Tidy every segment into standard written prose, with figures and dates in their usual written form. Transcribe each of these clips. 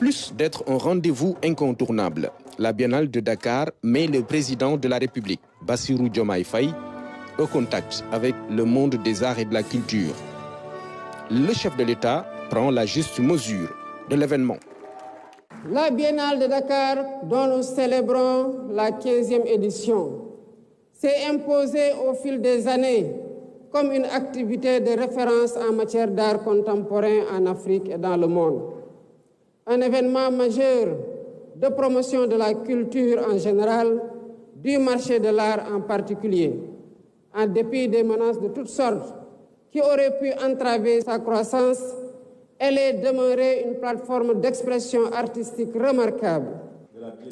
plus d'être un rendez-vous incontournable, la Biennale de Dakar met le président de la République, Bassirou Diomaye Faye, au contact avec le monde des arts et de la culture. Le chef de l'État prend la juste mesure de l'événement. La Biennale de Dakar, dont nous célébrons la 15e édition, s'est imposée au fil des années comme une activité de référence en matière d'art contemporain en Afrique et dans le monde. Un événement majeur de promotion de la culture en général, du marché de l'art en particulier, en dépit des menaces de toutes sortes qui auraient pu entraver sa croissance. Elle est demeurée une plateforme d'expression artistique remarquable.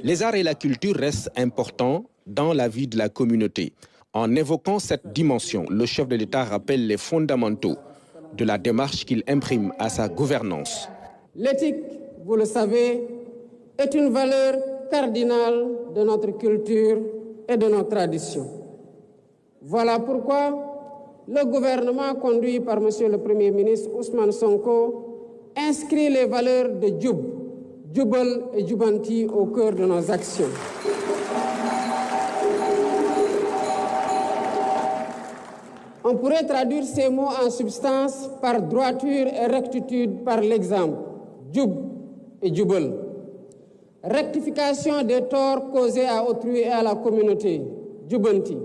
Les arts et la culture restent importants dans la vie de la communauté. En évoquant cette dimension, le chef de l'État rappelle les fondamentaux de la démarche qu'il imprime à sa gouvernance. L'éthique, vous le savez, est une valeur cardinale de notre culture et de nos traditions. Voilà pourquoi le gouvernement conduit par M. le Premier ministre Ousmane Sonko inscrit les valeurs de Djoub, Djoubal et Djoubanti au cœur de nos actions. On pourrait traduire ces mots en substance par droiture et rectitude par l'exemple. Djoub et Djoubal. Rectification des torts causés à autrui et à la communauté. Djoubanti.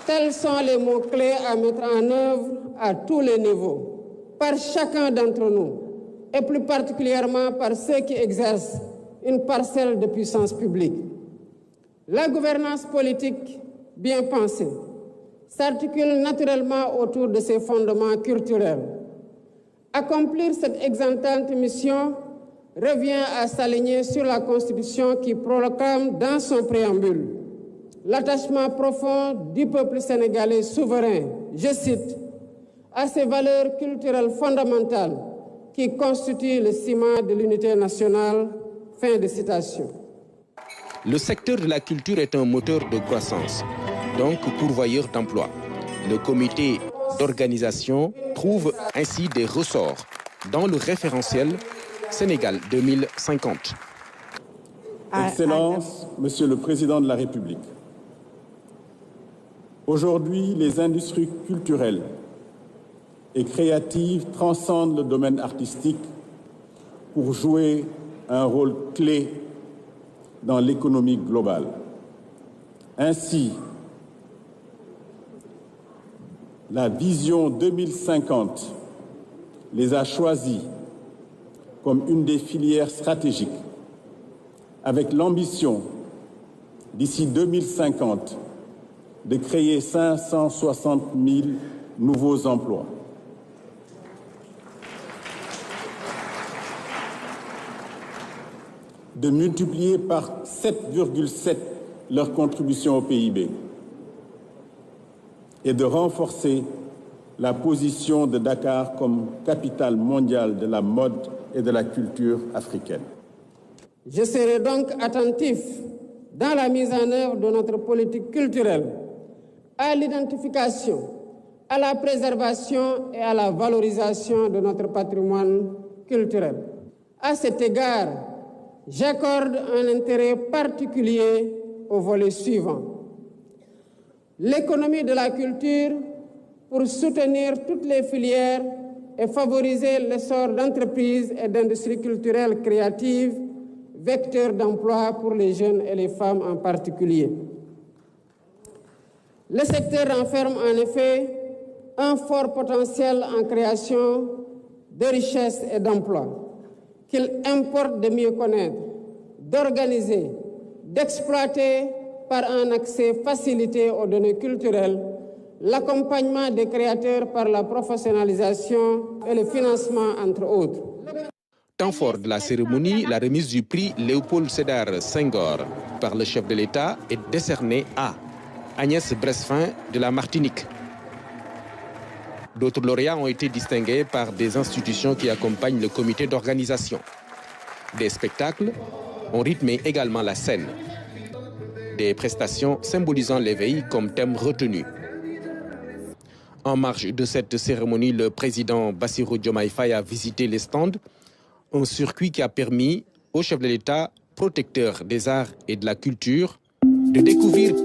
Tels sont les mots-clés à mettre en œuvre à tous les niveaux, par chacun d'entre nous, et plus particulièrement par ceux qui exercent une parcelle de puissance publique. La gouvernance politique bien pensée s'articule naturellement autour de ces fondements culturels. Accomplir cette exaltante mission revient à s'aligner sur la Constitution qui proclame dans son préambule l'attachement profond du peuple sénégalais souverain, je cite, à ces valeurs culturelles fondamentales qui constituent le ciment de l'unité nationale. Fin de citation. Le secteur de la culture est un moteur de croissance, donc pourvoyeur d'emplois. Le comité d'organisation trouve ainsi des ressorts dans le référentiel Sénégal 2050. Excellences, Monsieur le Président de la République, aujourd'hui, les industries culturelles et créatives transcendent le domaine artistique pour jouer un rôle clé dans l'économie globale. Ainsi, la vision 2050 les a choisis comme une des filières stratégiques, avec l'ambition, d'ici 2050, de créer 560 000 nouveaux emplois. De multiplier par 7,7 leur contribution au PIB et de renforcer la position de Dakar comme capitale mondiale de la mode et de la culture africaine. Je serai donc attentif dans la mise en œuvre de notre politique culturelle à l'identification, à la préservation et à la valorisation de notre patrimoine culturel. À cet égard, j'accorde un intérêt particulier au volet suivant. L'économie de la culture pour soutenir toutes les filières et favoriser l'essor d'entreprises et d'industries culturelles créatives, vecteurs d'emploi pour les jeunes et les femmes en particulier. Le secteur renferme en effet un fort potentiel en création de richesses et d'emplois qu'il importe de mieux connaître, d'organiser, d'exploiter par un accès facilité aux données culturelles, l'accompagnement des créateurs par la professionnalisation et le financement, entre autres. Temps fort de la cérémonie, la remise du prix Léopold Sédar Senghor par le chef de l'État est décernée à Agnès Bresfin de la Martinique. D'autres lauréats ont été distingués par des institutions qui accompagnent le comité d'organisation. Des spectacles ont rythmé également la scène. Des prestations symbolisant l'éveil comme thème retenu. En marge de cette cérémonie, le président Bassirou Diomaye Faye a visité les stands, un circuit qui a permis au chef de l'État, protecteur des arts et de la culture, de découvrir